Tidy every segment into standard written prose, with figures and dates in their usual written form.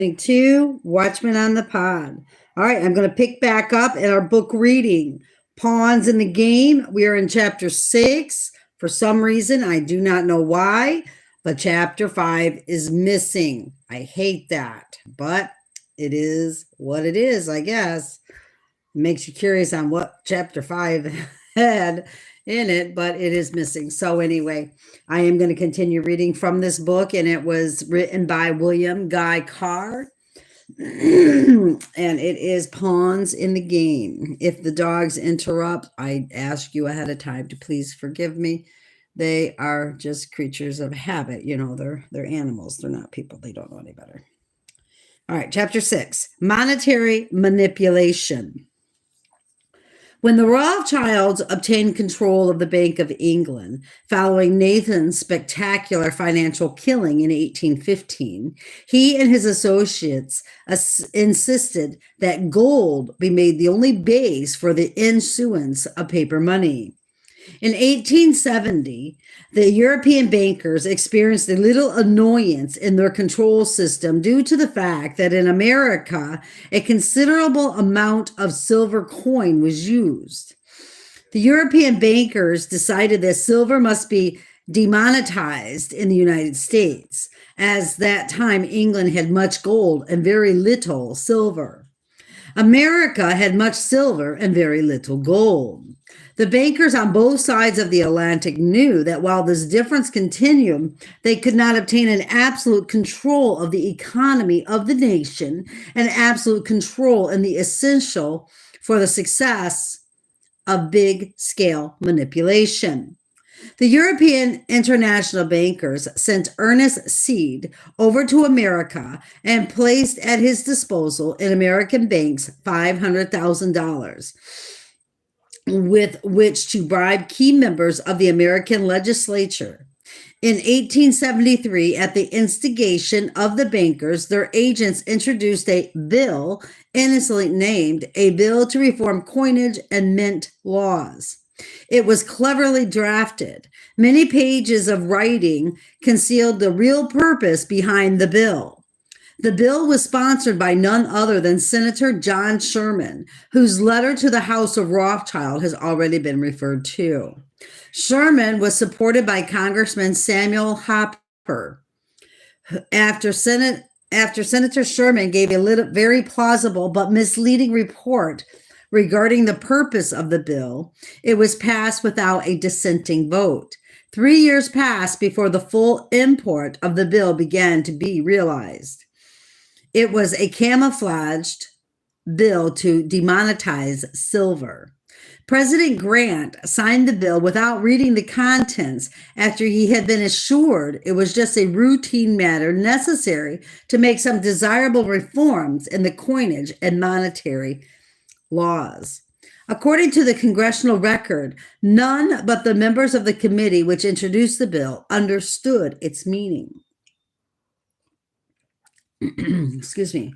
to Watchmen on the Pod. All right, I'm going to pick back up in our book reading, Pawns in the Game. We are in chapter 6. For some reason, I do not know why, but chapter 5 is missing. I hate that, but it is what it is, I guess. It makes you curious on what chapter 5 had in it, but it is missing. So anyway, I am going to continue reading from this book, and it was written by William Guy Carr. And it is Pawns in the Game. If the dogs interrupt, I ask you ahead of time to please forgive me. They are just creatures of habit. You know, they're animals. They're not people. They don't know any better. All right, chapter 6, monetary manipulation. When the Rothschilds obtained control of the Bank of England following Nathan's spectacular financial killing in 1815, he and his associates insisted that gold be made the only base for the issuance of paper money. In 1870, the European bankers experienced a little annoyance in their control system due to the fact that in America, a considerable amount of silver coin was used. The European bankers decided that silver must be demonetized in the United States, as that time England had much gold and very little silver. America had much silver and very little gold. The bankers on both sides of the Atlantic knew that while this difference continued, they could not obtain an absolute control of the economy of the nation and absolute control in the essential for the success of big-scale manipulation. The European international bankers sent Ernest Seed over to America and placed at his disposal in American banks $500,000. With which to bribe key members of the American legislature. In 1873, at the instigation of the bankers, their agents introduced a bill innocently named A Bill to Reform Coinage and Mint Laws. It was cleverly drafted. Many pages of writing concealed the real purpose behind the bill. The bill was sponsored by none other than Senator John Sherman, whose letter to the House of Rothschild has already been referred to. Sherman was supported by Congressman Samuel Hopper. After Senator Sherman gave a very plausible but misleading report regarding the purpose of the bill, it was passed without a dissenting vote. 3 years passed before the full import of the bill began to be realized. It was a camouflaged bill to demonetize silver. President Grant signed the bill without reading the contents after he had been assured it was just a routine matter necessary to make some desirable reforms in the coinage and monetary laws. According to the congressional record, none but the members of the committee which introduced the bill understood its meaning. Excuse me.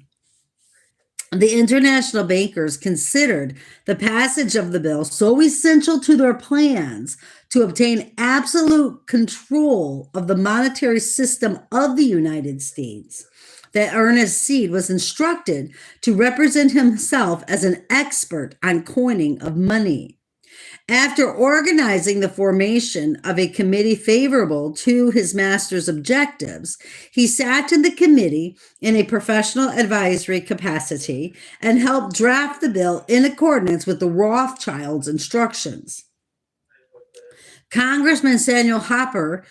The international bankers considered the passage of the bill so essential to their plans to obtain absolute control of the monetary system of the United States that Ernest Seed was instructed to represent himself as an expert on coining of money. After organizing the formation of a committee favorable to his master's objectives, he sat in the committee in a professional advisory capacity and helped draft the bill in accordance with the Rothschilds' instructions. Congressman Samuel Hooper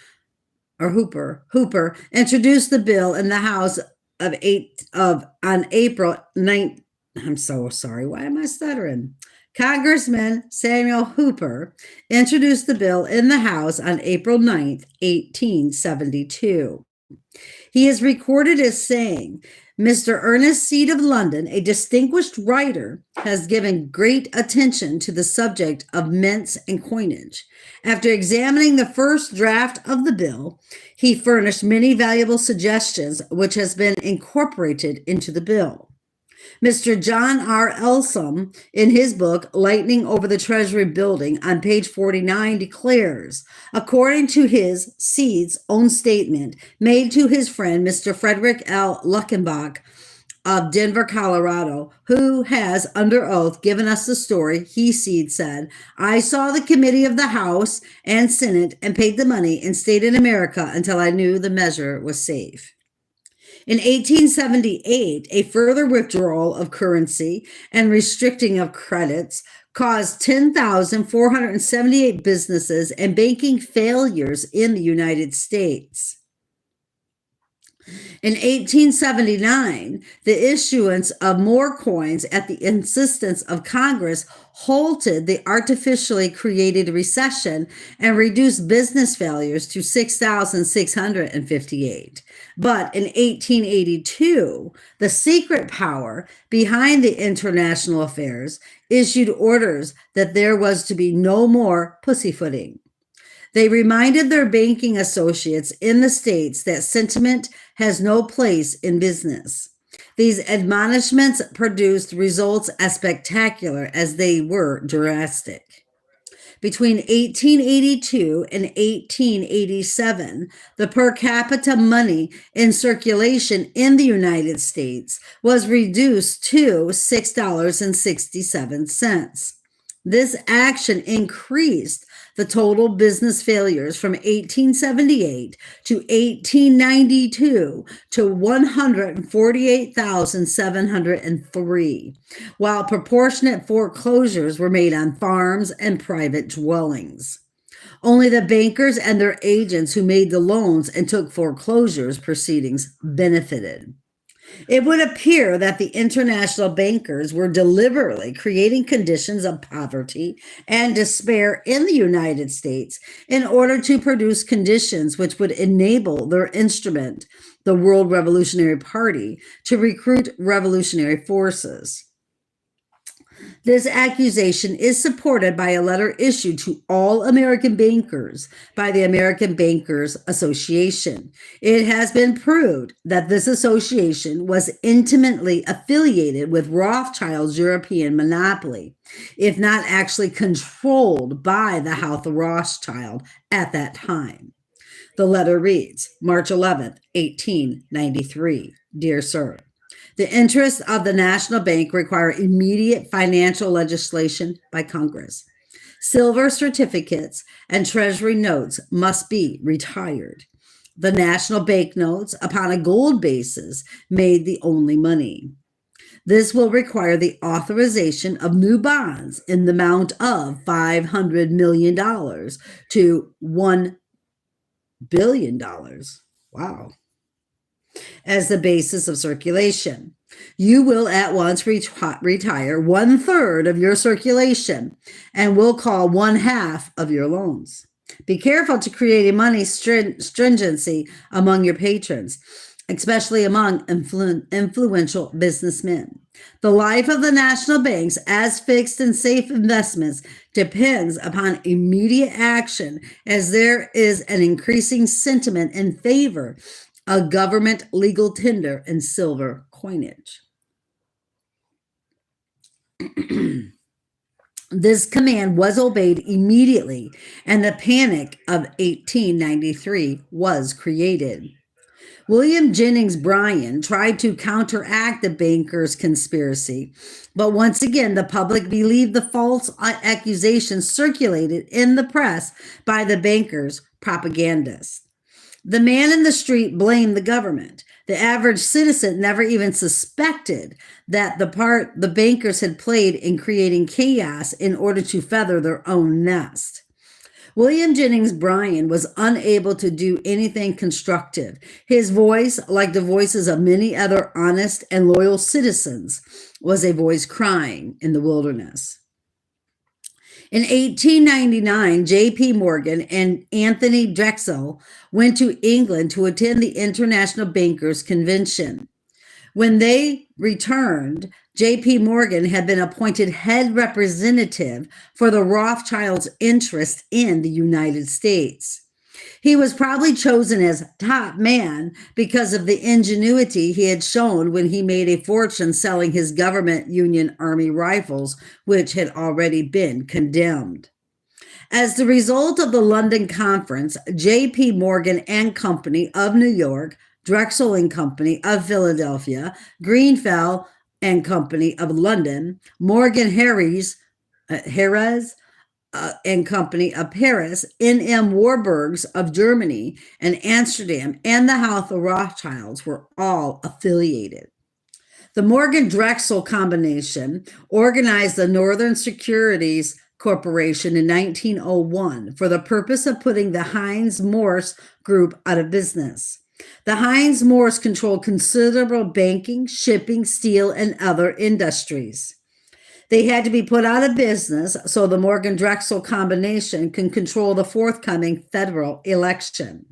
introduced the bill in the House on April 9th. I'm so sorry. Why am I stuttering? Congressman Samuel Hooper introduced the bill in the House on April 9th, 1872. He is recorded as saying, Mr. Ernest Seed of London, a distinguished writer, has given great attention to the subject of mints and coinage. After examining the first draft of the bill, he furnished many valuable suggestions which has been incorporated into the bill. Mr. John R. Elsom, in his book, Lightning Over the Treasury Building, on page 49, declares, according to Seed's own statement made to his friend, Mr. Frederick L. Luckenbach, of Denver, Colorado, who has under oath given us the story. He said, "I saw the committee of the House and Senate and paid the money and stayed in America until I knew the measure was safe." In 1878, a further withdrawal of currency and restricting of credits caused 10,478 businesses and banking failures in the United States. In 1879, the issuance of more coins at the insistence of Congress halted the artificially created recession and reduced business failures to 6,658. But in 1882, the secret power behind the international affairs issued orders that there was to be no more pussyfooting. They reminded their banking associates in the States that sentiment has no place in business. These admonishments produced results as spectacular as they were drastic. Between 1882 and 1887, the per capita money in circulation in the United States was reduced to $6.67. This action increased the total business failures from 1878 to 1892 to 148,703, while proportionate foreclosures were made on farms and private dwellings. Only the bankers and their agents who made the loans and took foreclosures proceedings benefited. It would appear that the international bankers were deliberately creating conditions of poverty and despair in the United States in order to produce conditions which would enable their instrument, the World Revolutionary Party, to recruit revolutionary forces. This accusation is supported by a letter issued to all American bankers by the American Bankers Association. It has been proved that this association was intimately affiliated with Rothschild's European monopoly, if not actually controlled by the House of Rothschild at that time. The letter reads, March 11th, 1893. Dear Sir, the interests of the National Bank require immediate financial legislation by Congress. Silver certificates and Treasury notes must be retired. The national bank notes, upon a gold basis, made the only money. This will require the authorization of new bonds in the amount of $500 million to $1 billion. Wow. As the basis of circulation. You will at once retire 1/3 of your circulation and will call 1/2 of your loans. Be careful to create a money stringency among your patrons, especially among influential businessmen. The life of the national banks as fixed and safe investments depends upon immediate action, as there is an increasing sentiment in favor a government legal tender and silver coinage. This command was obeyed immediately, and the Panic of 1893 was created. William Jennings Bryan tried to counteract the bankers' conspiracy, but once again the public believed the false accusations circulated in the press by the bankers' propagandists. The man in the street blamed the government. The average citizen never even suspected that the part the bankers had played in creating chaos in order to feather their own nest. William Jennings Bryan was unable to do anything constructive. His voice, like the voices of many other honest and loyal citizens, was a voice crying in the wilderness. In 1899, J.P. Morgan and Anthony Drexel went to England to attend the International Bankers Convention. When they returned, J.P. Morgan had been appointed head representative for the Rothschilds' interest in the United States. He was probably chosen as top man because of the ingenuity he had shown when he made a fortune selling his government Union Army rifles, which had already been condemned. As the result of the London Conference, J.P. Morgan and Company of New York, Drexel and Company of Philadelphia, Greenfell and Company of London, Morgan Harris and Company of Paris, N.M. Warburgs of Germany and Amsterdam, and the House of Rothschilds were all affiliated. The Morgan Drexel combination organized the Northern Securities Corporation in 1901 for the purpose of putting the Heinz Morse Group out of business. The Heinz Morse controlled considerable banking, shipping, steel, and other industries. They had to be put out of business so the Morgan Drexel combination can control the forthcoming federal election.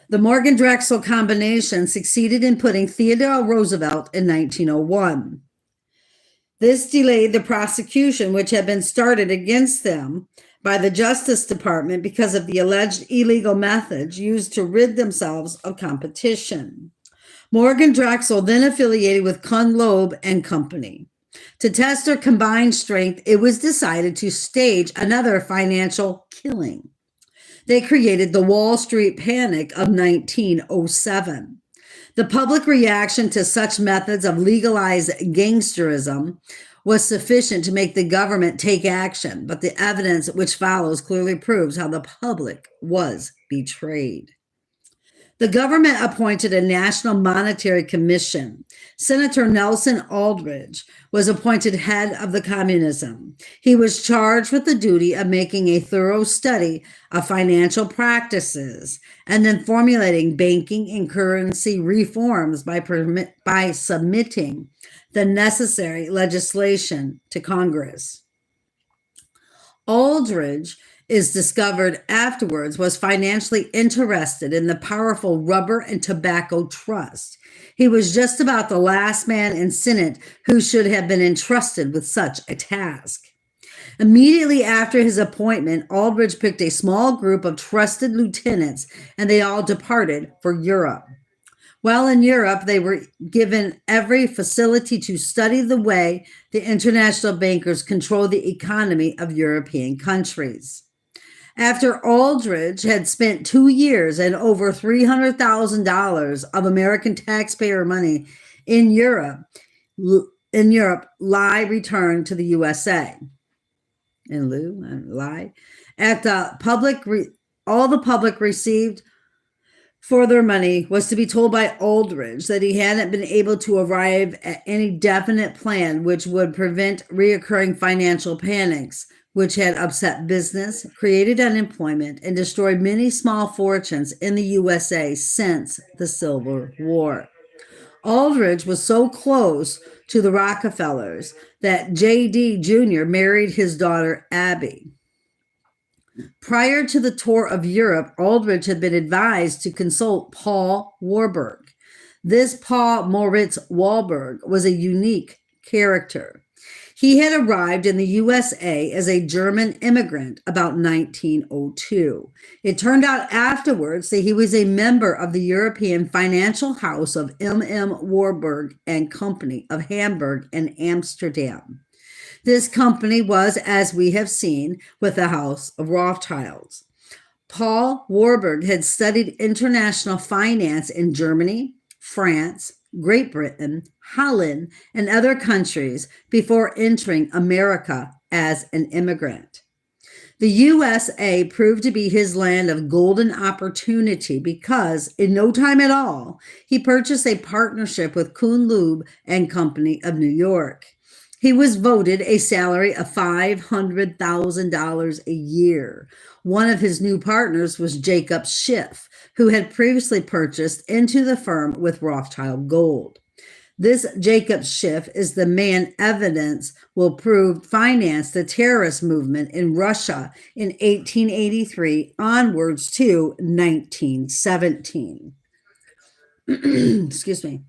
The Morgan Drexel combination succeeded in putting Theodore Roosevelt in 1901. This delayed the prosecution, which had been started against them by the Justice Department because of the alleged illegal methods used to rid themselves of competition. Morgan Drexel then affiliated with Kuhn Loeb and Company. To test their combined strength, it was decided to stage another financial killing. They created the Wall Street Panic of 1907. The public reaction to such methods of legalized gangsterism was sufficient to make the government take action, but the evidence which follows clearly proves how the public was betrayed. The government appointed a National Monetary Commission. Senator Nelson Aldrich was appointed head of the communism. He was charged with the duty of making a thorough study of financial practices and then formulating banking and currency reforms by submitting the necessary legislation to Congress. Aldrich is discovered afterwards was financially interested in the powerful rubber and tobacco trust. He was just about the last man in Senate who should have been entrusted with such a task. Immediately after his appointment, Aldrich picked a small group of trusted lieutenants, and they all departed for Europe. While in Europe, they were given every facility to study the way the international bankers control the economy of European countries. After Aldrich had spent 2 years and over $300,000 of American taxpayer money in Europe, Lai returned to the USA. At the all the public received for their money was to be told by Aldrich that he hadn't been able to arrive at any definite plan which would prevent reoccurring financial panics, which had upset business, created unemployment, and destroyed many small fortunes in the USA since the Civil War. Aldrich was so close to the Rockefellers that J.D. Jr. married his daughter Abby. Prior to the tour of Europe, Aldrich had been advised to consult Paul Warburg. This Paul Moritz Warburg was a unique character. He had arrived in the USA as a German immigrant about 1902. It turned out afterwards that he was a member of the European financial house of M.M. Warburg and Company of Hamburg and Amsterdam. This company was, as we have seen, with the House of Rothschilds. Paul Warburg had studied international finance in Germany, France, Great Britain, Holland, and other countries before entering America as an immigrant. The USA proved to be his land of golden opportunity because, in no time at all, he purchased a partnership with Kuhn Loeb and Company of New York. He was voted a salary of $500,000 a year. One of his new partners was Jacob Schiff, who had previously purchased into the firm with Rothschild Gold. This Jacob Schiff is the man evidence will prove financed the terrorist movement in Russia in 1883 onwards to 1917. Excuse me.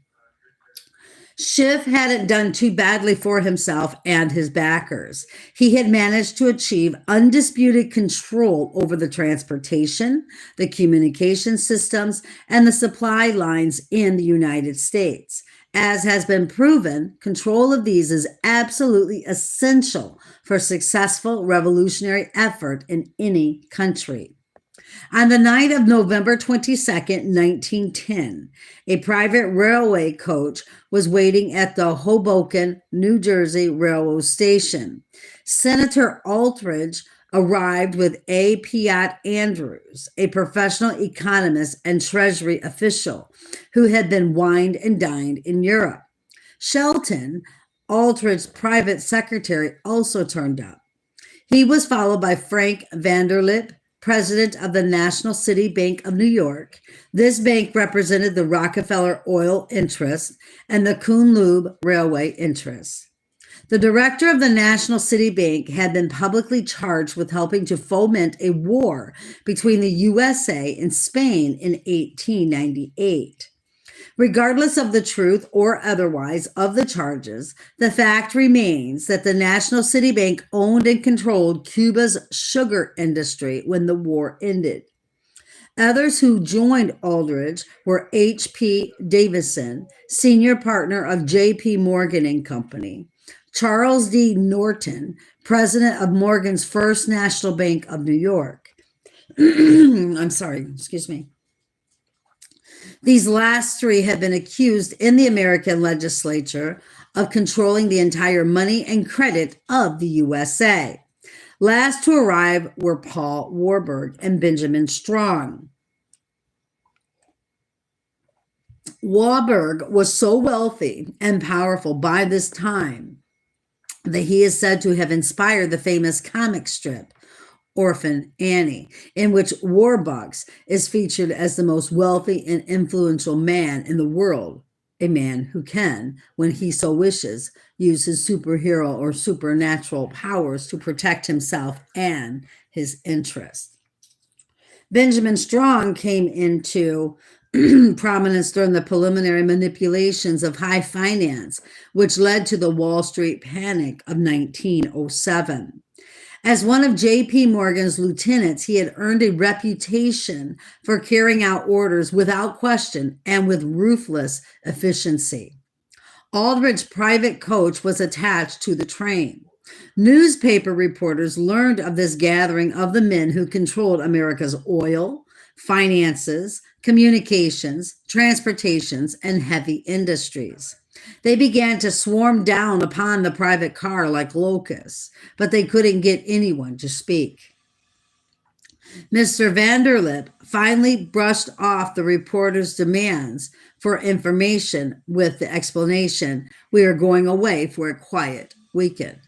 Schiff hadn't done too badly for himself and his backers. He had managed to achieve undisputed control over the transportation, the communication systems, and the supply lines in the United States. As has been proven, control of these is absolutely essential for successful revolutionary effort in any country. On the night of November 22nd, 1910, a private railway coach was waiting at the Hoboken, New Jersey railroad station. Senator Aldrich arrived with A. Piatt Andrews, a professional economist and treasury official who had been wined and dined in Europe. Shelton, Aldrich's private secretary, also turned up. He was followed by Frank Vanderlip, president of the National City Bank of New York. This bank represented the Rockefeller Oil Interest and the Coonloob Railway Interest. The director of the National City Bank had been publicly charged with helping to foment a war between the USA and Spain in 1898. Regardless of the truth or otherwise of the charges, the fact remains that the National City Bank owned and controlled Cuba's sugar industry when the war ended. Others who joined Aldrich were H.P. Davison, senior partner of J.P. Morgan and Company, Charles D. Norton, president of Morgan's First National Bank of New York. I'm sorry, excuse me. These last three had been accused in the American legislature of controlling the entire money and credit of the USA. Last to arrive were Paul Warburg and Benjamin Strong. Warburg was so wealthy and powerful by this time that he is said to have inspired the famous comic strip Orphan Annie, in which Warbucks is featured as the most wealthy and influential man in the world, a man who can, when he so wishes, use his superhero or supernatural powers to protect himself and his interests. Benjamin Strong came into prominence during the preliminary manipulations of high finance, which led to the Wall Street panic of 1907. As one of J.P. Morgan's lieutenants, he had earned a reputation for carrying out orders without question and with ruthless efficiency. Aldrich's private coach was attached to the train. Newspaper reporters learned of this gathering of the men who controlled America's oil, finances, communications, transportations, and heavy industries. They began to swarm down upon the private car like locusts, but they couldn't get anyone to speak. Mr. Vanderlip finally brushed off the reporters' demands for information with the explanation, "We are going away for a quiet weekend."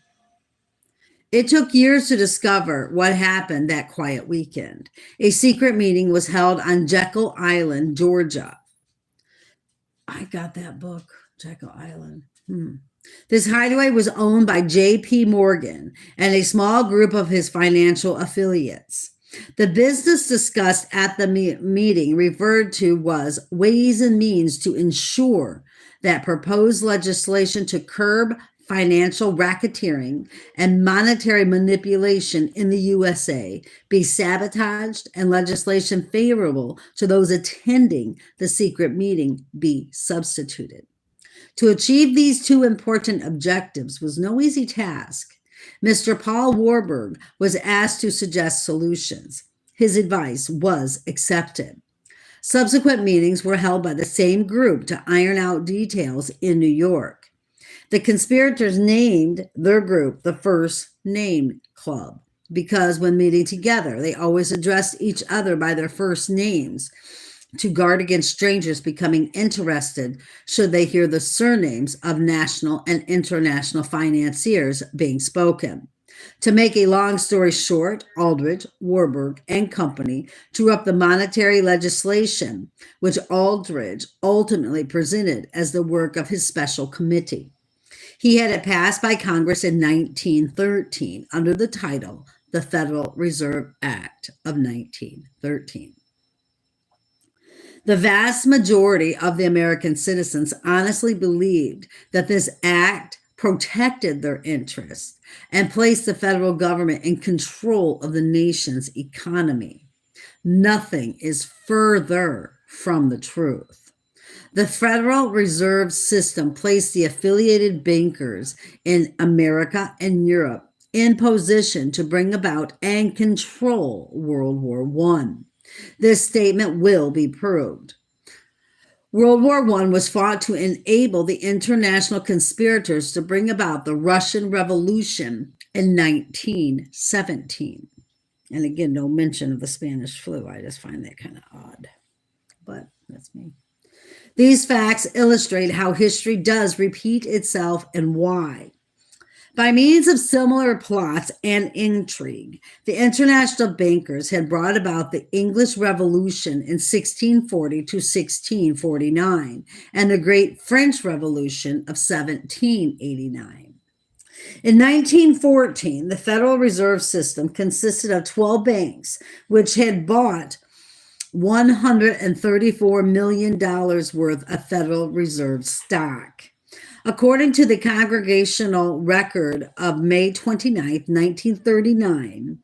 It took years to discover what happened that quiet weekend. A secret meeting was held on Jekyll Island, Georgia. I got that book, Jekyll Island. This hideaway was owned by J.P. Morgan and a small group of his financial affiliates. The business discussed at the meeting referred to was ways and means to ensure that proposed legislation to curb financial racketeering and monetary manipulation in the USA be sabotaged and legislation favorable to those attending the secret meeting be substituted. To achieve these two important objectives was no easy task. Mr. Paul Warburg was asked to suggest solutions. His advice was accepted. Subsequent meetings were held by the same group to iron out details in New York. The conspirators named their group the First Name Club because when meeting together, they always addressed each other by their first names to guard against strangers becoming interested should they hear the surnames of national and international financiers being spoken. To make a long story short, Aldrich, Warburg, and Company drew up the monetary legislation, which Aldrich ultimately presented as the work of his special committee. He had it passed by Congress in 1913 under the title the Federal Reserve Act of 1913. The vast majority of the American citizens honestly believed that this act protected their interests and placed the federal government in control of the nation's economy. Nothing is further from the truth. The Federal Reserve System placed the affiliated bankers in America and Europe in position to bring about and control World War I. This statement will be proved. World War I was fought to enable the international conspirators to bring about the Russian Revolution in 1917. And again, no mention of the Spanish flu. I just find that kind of odd, but that's me. These facts illustrate how history does repeat itself and why. By means of similar plots and intrigue, the international bankers had brought about the English Revolution in 1640 to 1649 and the Great French Revolution of 1789. In 1914, the Federal Reserve System consisted of 12 banks, which had bought $134 million worth of Federal Reserve stock. According to the Congregational Record of May 29, 1939,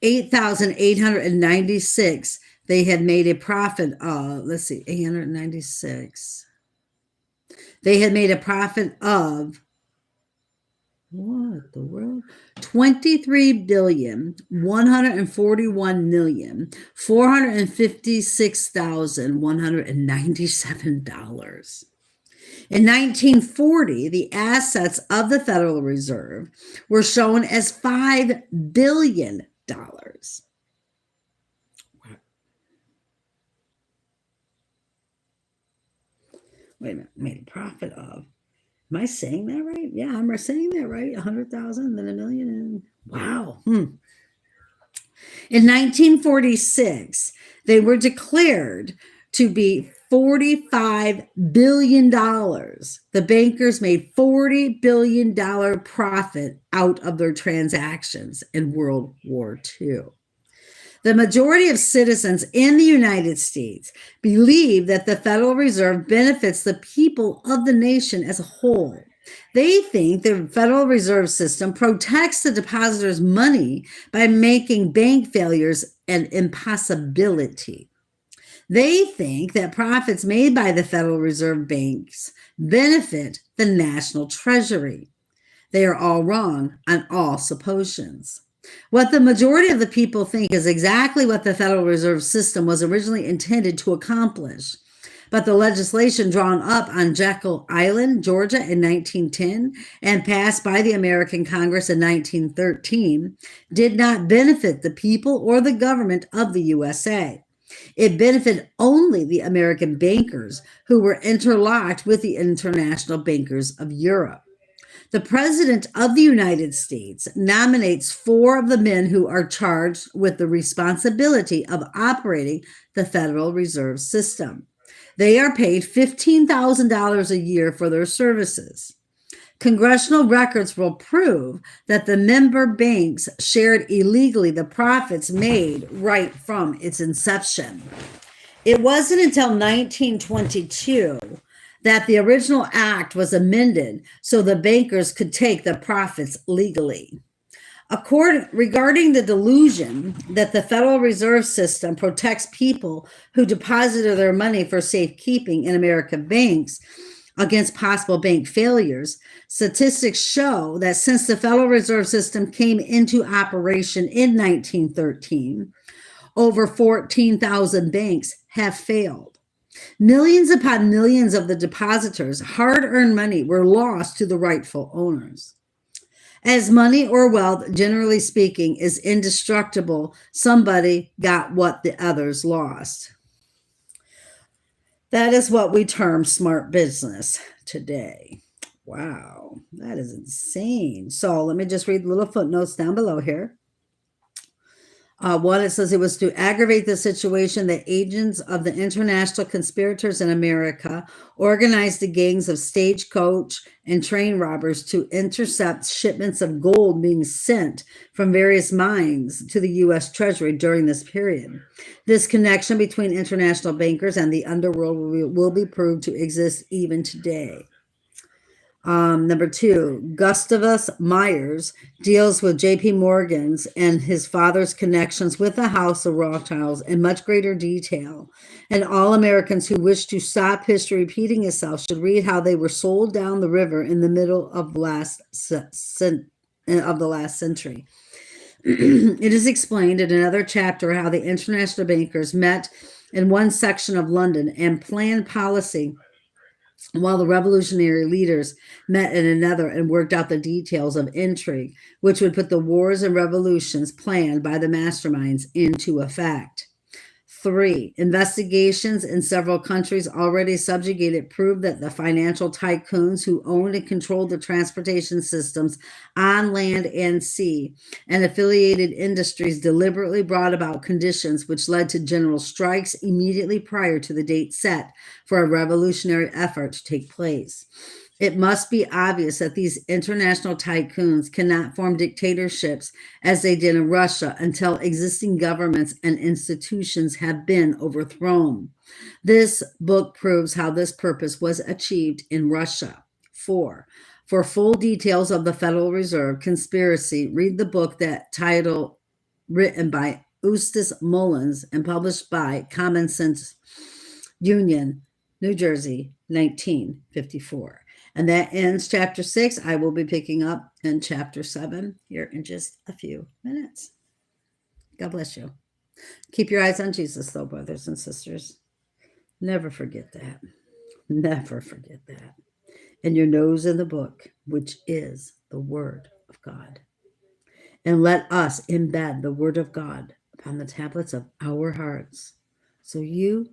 8,896, they had made a profit of, 896. They had made a profit of, what the world? $23,141,456,197. In 1940, the assets of the Federal Reserve were shown as $5 billion. Wait a minute, made a profit of. Am I saying that right? Yeah, I'm saying that right. 100,000, then a million. And wow. In 1946, they were declared to be $45 billion. The bankers made $40 billion profit out of their transactions in World War II. The majority of citizens in the United States believe that the Federal Reserve benefits the people of the nation as a whole. They think the Federal Reserve System protects the depositors' money by making bank failures an impossibility. They think that profits made by the Federal Reserve banks benefit the national treasury. They are all wrong on all suppositions. What the majority of the people think is exactly what the Federal Reserve System was originally intended to accomplish. But the legislation drawn up on Jekyll Island, Georgia in 1910 and passed by the American Congress in 1913 did not benefit the people or the government of the USA. It benefited only the American bankers who were interlocked with the international bankers of Europe. The President of the United States nominates 4 of the men who are charged with the responsibility of operating the Federal Reserve System. They are paid $15,000 a year for their services. Congressional records will prove that the member banks shared illegally the profits made right from its inception. It wasn't until 1922 that the original act was amended so the bankers could take the profits legally. Regarding the delusion that the Federal Reserve System protects people who deposited their money for safekeeping in American banks against possible bank failures, statistics show that since the Federal Reserve System came into operation in 1913, over 14,000 banks have failed. Millions upon millions of the depositors' hard-earned money were lost to the rightful owners. As money or wealth, generally speaking, is indestructible, somebody got what the others lost. That is what we term smart business today. Wow, that is insane. So let me just read the little footnotes down below here. One, it says it was to aggravate the situation that agents of the international conspirators in America organized the gangs of stagecoach and train robbers to intercept shipments of gold being sent from various mines to the U.S. Treasury during this period. This connection between international bankers and the underworld will be proved to exist even today. Number 2, Gustavus Myers deals with J.P. Morgan's and his father's connections with the House of Rothschilds in much greater detail. And all Americans who wish to stop history repeating itself should read how they were sold down the river in the middle of the last century. It is explained in another chapter how the international bankers met in one section of London and planned policy, while the revolutionary leaders met in another and worked out the details of intrigue, which would put the wars and revolutions planned by the masterminds into effect. 3. Investigations in several countries already subjugated proved that the financial tycoons who owned and controlled the transportation systems on land and sea and affiliated industries deliberately brought about conditions which led to general strikes immediately prior to the date set for a revolutionary effort to take place. It must be obvious that these international tycoons cannot form dictatorships as they did in Russia until existing governments and institutions have been overthrown. This book proves how this purpose was achieved in Russia. 4. For full details of the Federal Reserve conspiracy, read the book that title written by Eustace Mullins and published by Common Sense Union, New Jersey, 1954. And that ends chapter 6. I will be picking up in chapter 7 here in just a few minutes. God bless you. Keep your eyes on Jesus, though, brothers and sisters. Never forget that. Never forget that. And your nose in the book, which is the Word of God. And let us embed the Word of God upon the tablets of our hearts, so you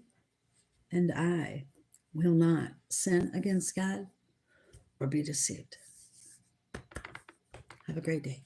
and I will not sin against God or be deceived. Have a great day.